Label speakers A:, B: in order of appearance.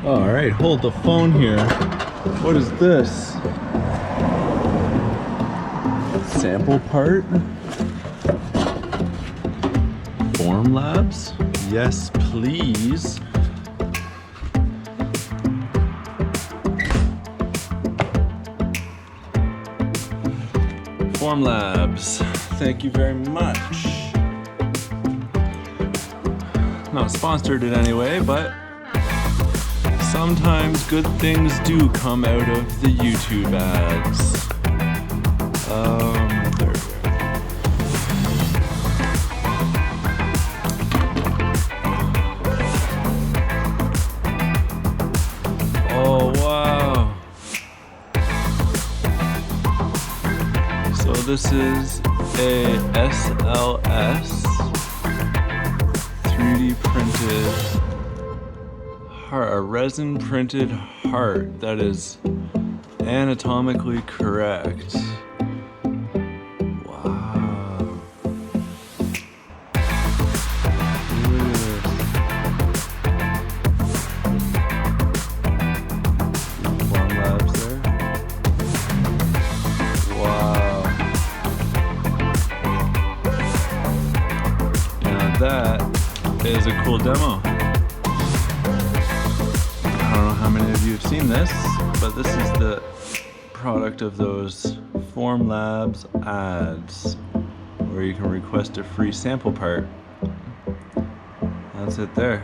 A: All right, hold the phone here. What is this? Sample part? Formlabs? Yes, please. Formlabs, thank you very much. Not sponsored in any way, but sometimes good things do come out of the YouTube ads. There we go. Oh, wow. So this is a SLS 3D printed heart, a resin printed heart that is anatomically correct. Wow. Formlabs there. Wow. Now that is a cool demo. I don't know how many of you have seen this, but this is the product of those Formlabs ads where you can request a free sample part. That's it there.